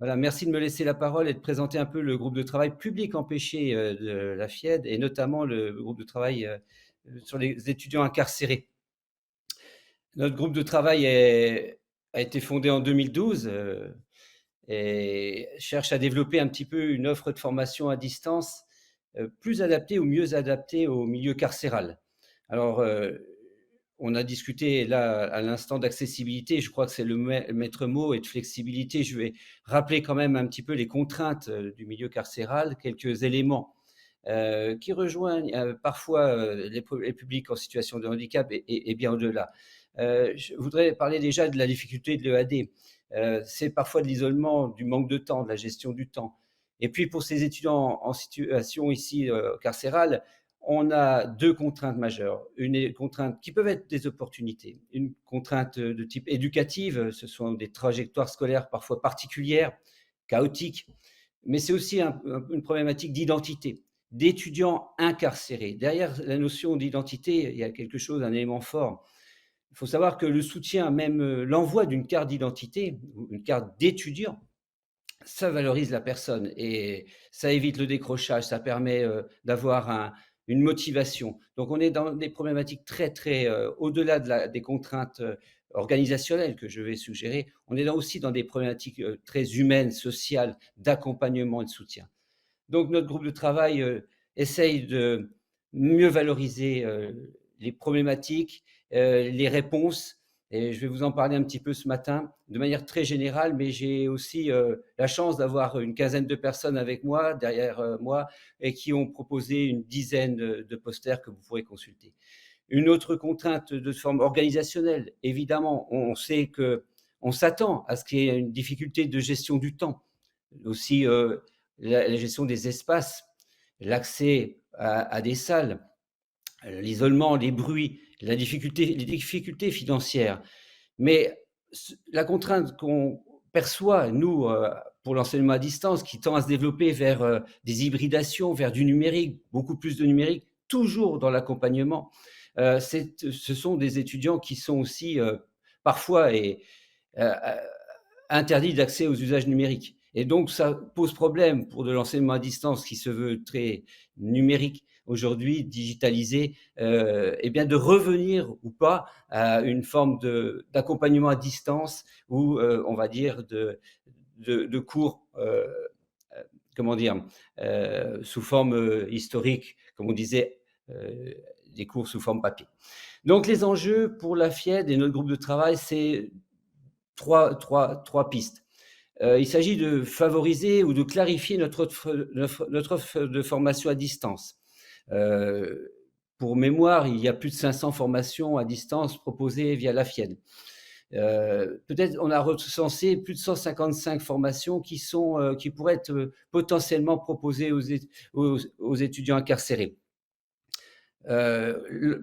Voilà, merci de me laisser la parole et de présenter un peu le groupe de travail public empêché, de la FIED et notamment le groupe de travail, sur les étudiants incarcérés. Notre groupe de travail a été fondé en 2012, et cherche à développer un petit peu une offre de formation à distance, plus adaptée ou mieux adaptée au milieu carcéral. Alors, on a discuté là à l'instant d'accessibilité, je crois que c'est le maître mot, et de flexibilité. Je vais rappeler quand même un petit peu les contraintes du milieu carcéral, quelques éléments qui rejoignent parfois les publics en situation de handicap et bien au-delà. Je voudrais parler déjà de la difficulté de l'EAD. C'est parfois de l'isolement, du manque de temps, de la gestion du temps. Et puis pour ces étudiants en situation ici carcérale, on a deux contraintes majeures. Une contrainte qui peuvent être des opportunités. Une contrainte de type éducative, ce sont des trajectoires scolaires parfois particulières, chaotiques, mais c'est aussi une problématique d'identité, d'étudiants incarcérés. Derrière la notion d'identité, il y a quelque chose, un élément fort. Il faut savoir que le soutien, même l'envoi d'une carte d'identité, ou une carte d'étudiant, ça valorise la personne et ça évite le décrochage, ça permet d'avoir une motivation. Donc on est dans des problématiques très, très, au-delà des contraintes organisationnelles que je vais suggérer, on est là aussi dans des problématiques très humaines, sociales, d'accompagnement et de soutien. Donc notre groupe de travail essaye de mieux valoriser les problématiques, les réponses, et je vais vous en parler un petit peu ce matin de manière très générale, mais j'ai aussi la chance d'avoir une quinzaine de personnes avec moi, derrière moi, et qui ont proposé une dizaine de posters que vous pourrez consulter. Une autre contrainte de forme organisationnelle, évidemment, on sait que on s'attend à ce qu'il y ait une difficulté de gestion du temps, aussi la gestion des espaces, l'accès à des salles, l'isolement, les bruits, les difficultés financières. Mais la contrainte qu'on perçoit, nous, pour l'enseignement à distance, qui tend à se développer vers des hybridations, vers du numérique, beaucoup plus de numérique, toujours dans l'accompagnement, ce sont des étudiants qui sont aussi parfois interdits d'accès aux usages numériques. Et donc, ça pose problème pour de l'enseignement à distance qui se veut très numérique aujourd'hui, digitalisé, et bien de revenir ou pas à une forme d'accompagnement à distance ou, on va dire, de cours, comment dire, sous forme historique, comme on disait, euh, des cours sous forme papier. Donc, les enjeux pour la FIED et notre groupe de travail, c'est trois pistes. Il s'agit de favoriser ou de clarifier notre offre de formation à distance. Euh, pour mémoire, il y a plus de 500 formations à distance proposées via la FIED. Peut-être on a recensé plus de 155 formations qui pourraient être potentiellement proposées aux étudiants incarcérés.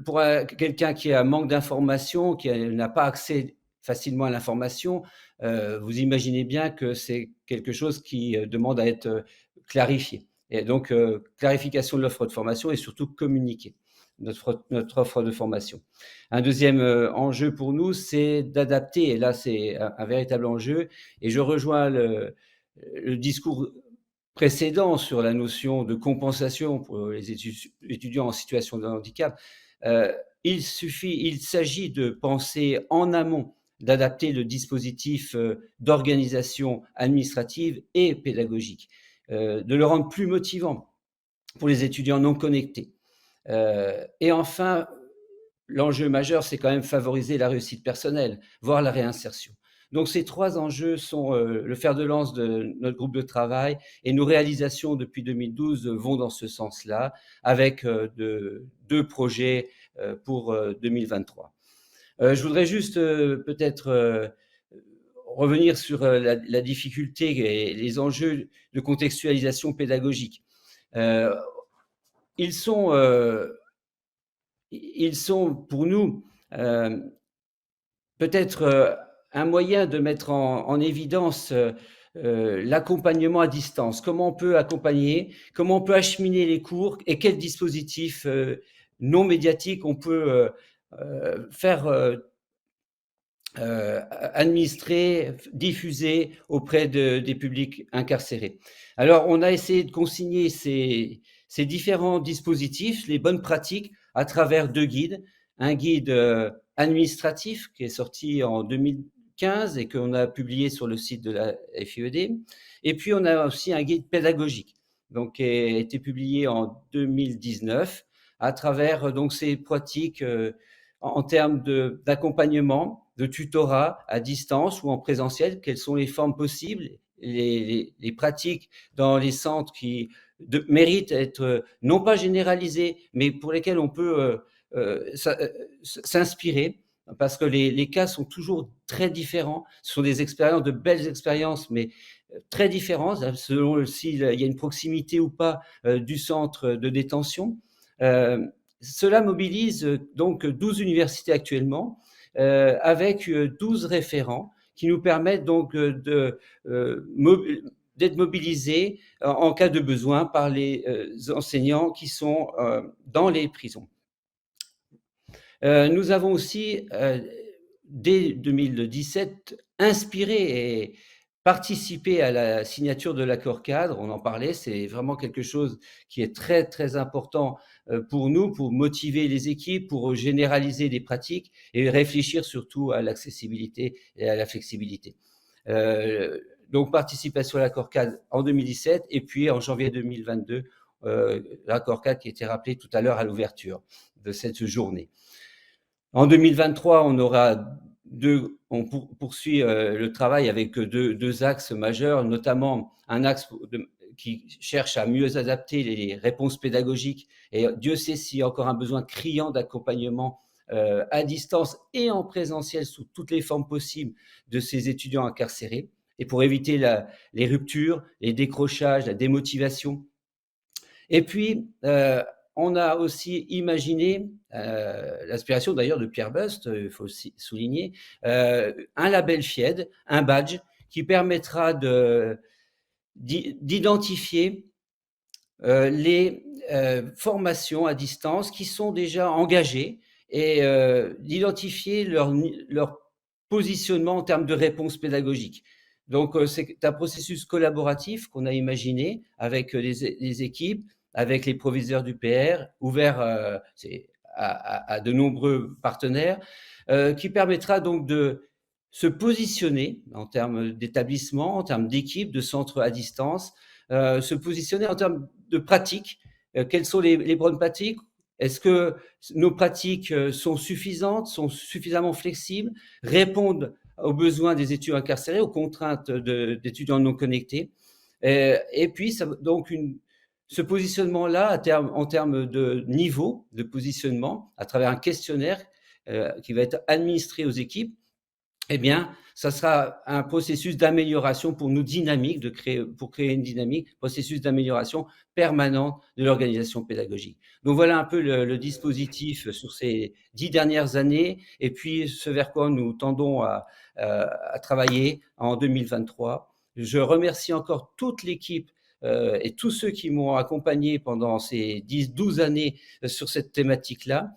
Pour quelqu'un qui a un manque d'information, qui n'a pas accès facilement à l'information, vous imaginez bien que c'est quelque chose qui demande à être clarifié. Et donc, clarification de l'offre de formation et surtout communiquer notre offre de formation. Un deuxième enjeu pour nous, c'est d'adapter, et là c'est un véritable enjeu, et je rejoins le discours précédent sur la notion de compensation pour les étudiants en situation de handicap, il s'agit de penser en amont, d'adapter le dispositif d'organisation administrative et pédagogique, de le rendre plus motivant pour les étudiants non connectés. Et enfin, l'enjeu majeur, c'est quand même favoriser la réussite personnelle, voire la réinsertion. Donc ces trois enjeux sont le fer de lance de notre groupe de travail, et nos réalisations depuis 2012 vont dans ce sens-là, avec deux projets pour 2023. Je voudrais juste peut-être revenir sur la difficulté et les enjeux de contextualisation pédagogique. Euh, ils sont ils sont pour nous peut-être un moyen de mettre en évidence l'accompagnement à distance. Comment on peut accompagner, comment on peut acheminer les cours et quels dispositifs non médiatiques on peut faire administrés, diffusés auprès des publics incarcérés. Alors, on a essayé de consigner ces différents dispositifs, les bonnes pratiques, à travers 2 guides. Un guide administratif qui est sorti en 2015 et qu'on a publié sur le site de la FIED. Et puis, on a aussi un guide pédagogique, donc, qui a été publié en 2019 à travers donc, ces pratiques en termes d'accompagnement, de tutorat à distance ou en présentiel, quelles sont les formes possibles, les pratiques dans les centres qui méritent d'être non pas généralisées, mais pour lesquelles on peut s'inspirer, parce que les cas sont toujours très différents. Ce sont des expériences, de belles expériences, mais très différentes, selon s'il y a une proximité ou pas du centre de détention. Cela mobilise donc 12 universités actuellement, avec 12 référents qui nous permettent donc d'être mobilisés en cas de besoin par les enseignants qui sont dans les prisons. Nous avons aussi, dès 2017, inspiré et participé à la signature de l'accord cadre. On en parlait, c'est vraiment quelque chose qui est très, très important pour nous, pour motiver les équipes, pour généraliser les pratiques et réfléchir surtout à l'accessibilité et à la flexibilité. Donc, participation à l'accord cadre en 2017 et puis en janvier 2022, l'accord cadre qui a été rappelé tout à l'heure à l'ouverture de cette journée. En 2023, on poursuit le travail avec deux axes majeurs, notamment un axe qui cherche à mieux adapter les réponses pédagogiques. Et Dieu sait s'il y a encore un besoin criant d'accompagnement à distance et en présentiel sous toutes les formes possibles de ces étudiants incarcérés. Et pour éviter les ruptures, les décrochages, la démotivation. Et puis, on a aussi imaginé, l'aspiration d'ailleurs de Pierre Bust, il faut aussi souligner, un label FIED, un badge qui permettra d'identifier les formations à distance qui sont déjà engagées et d'identifier leur positionnement en termes de réponse pédagogique. Donc, c'est un processus collaboratif qu'on a imaginé avec les équipes, avec les proviseurs du PR, ouvert à de nombreux partenaires, qui permettra donc de se positionner en termes d'établissement, en termes d'équipe, de centres à distance, se positionner en termes de pratiques. Quelles sont les bonnes pratiques? Est-ce que nos pratiques sont suffisantes, sont suffisamment flexibles, répondent aux besoins des étudiants incarcérés, aux contraintes d'étudiants non connectés? Et puis, donc, ce positionnement-là, en termes de niveau de positionnement, à travers un questionnaire qui va être administré aux équipes, eh bien, ça sera un processus d'amélioration pour nous dynamique, pour créer une dynamique, processus d'amélioration permanente de l'organisation pédagogique. Donc voilà un peu le dispositif sur ces 10 dernières années et puis ce vers quoi nous tendons à travailler en 2023. Je remercie encore toute l'équipe et tous ceux qui m'ont accompagné pendant ces 10-12 années sur cette thématique-là.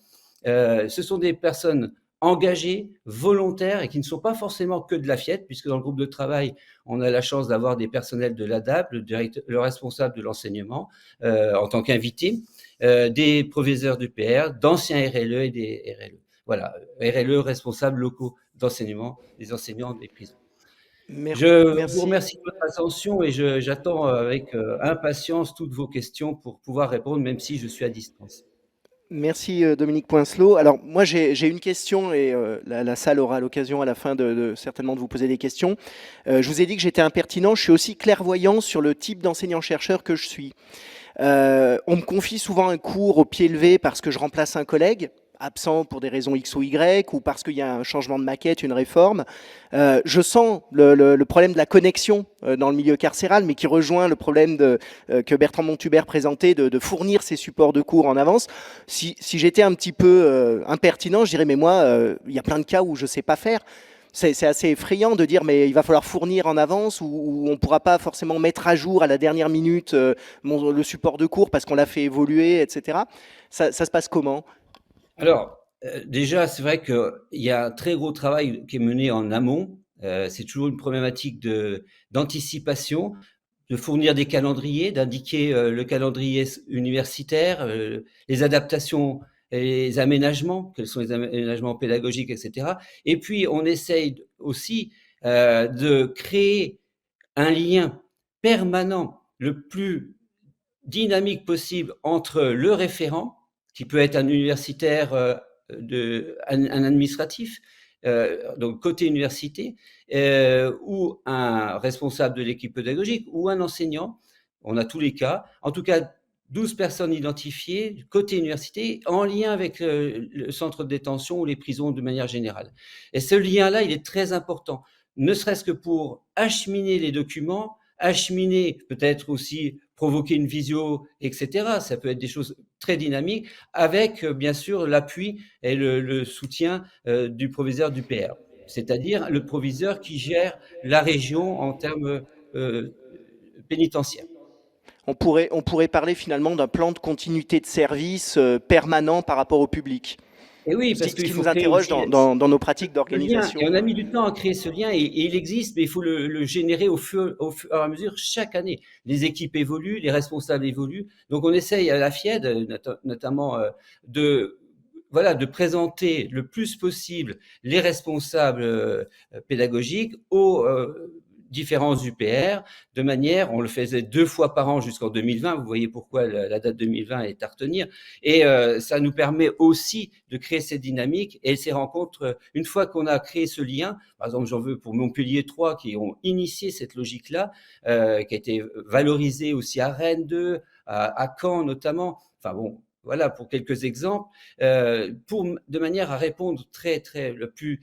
Ce sont des personnes engagés, volontaires et qui ne sont pas forcément que de la FIED, puisque dans le groupe de travail, on a la chance d'avoir des personnels de l'ADAP, le responsable de l'enseignement en tant qu'invité, des proviseurs du PR, d'anciens RLE et des RLE. Voilà, RLE, responsables locaux d'enseignement, des enseignants des prisons. Je vous Merci. remercie de votre attention et j'attends avec impatience toutes vos questions pour pouvoir répondre, même si je suis à distance. Merci Dominique Poincelot. Alors moi j'ai une question et la salle aura l'occasion à la fin certainement de vous poser des questions. Je vous ai dit que j'étais impertinent, je suis aussi clairvoyant sur le type d'enseignant-chercheur que je suis. On me confie souvent un cours au pied levé parce que je remplace un collègue absent pour des raisons X ou Y, ou parce qu'il y a un changement de maquette, une réforme. Je sens le problème de la connexion dans le milieu carcéral, mais qui rejoint le problème que Bertrand Montubert présentait de fournir ses supports de cours en avance. Si j'étais un petit peu impertinent, je dirais, mais moi, il y a plein de cas où je ne sais pas faire. C'est assez effrayant de dire mais il va falloir fournir en avance ou on ne pourra pas forcément mettre à jour à la dernière minute le support de cours parce qu'on l'a fait évoluer, etc. Ça se passe comment ? Alors, Déjà, c'est vrai qu'il y a un très gros travail qui est mené en amont. C'est toujours une problématique d'anticipation, de fournir des calendriers, d'indiquer, le calendrier universitaire, les adaptations et les aménagements, quels sont les aménagements pédagogiques et cetera. Et puis on essaye aussi, de créer un lien permanent, le plus dynamique possible entre le référent, qui peut être un universitaire, un administratif, donc côté université, ou un responsable de l'équipe pédagogique, ou un enseignant. On a tous les cas. En tout cas, 12 personnes identifiées du côté université, en lien avec le centre de détention ou les prisons de manière générale. Et ce lien-là, il est très important, ne serait-ce que pour acheminer les documents, acheminer, peut-être aussi provoquer une visio, etc. Ça peut être des choses très dynamiques, avec bien sûr l'appui et le soutien du proviseur du PR, c'est-à-dire le proviseur qui gère la région en termes pénitentiaires. On pourrait parler finalement d'un plan de continuité de service permanent par rapport au public. Et oui, Ce parce qu'il qui faut nous créer interroge aussi dans nos pratiques ce lien. Et d'organisation. on a mis du temps à créer ce lien, et il existe, mais il faut le générer au fur et à mesure chaque année. Les équipes évoluent, les responsables évoluent. Donc on essaye à la FIED, notamment, de voilà, de présenter le plus possible les responsables pédagogiques aux différents UPR, de manière, on le faisait 2 fois par an jusqu'en 2020, vous voyez pourquoi la date 2020 est à retenir, et ça nous permet aussi de créer cette dynamique et ces rencontres. Une fois qu'on a créé ce lien, par exemple, j'en veux pour Montpellier 3 qui ont initié cette logique-là, qui a été valorisée aussi à Rennes 2, à Caen notamment, enfin bon, voilà pour quelques exemples, de manière à répondre le plus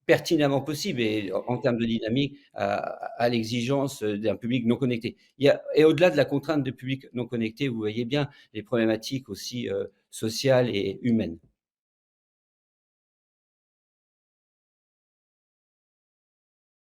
pertinemment possible et en termes de dynamique à l'exigence d'un public non connecté. Et au-delà de la contrainte de public non connecté, vous voyez bien les problématiques aussi sociales et humaines.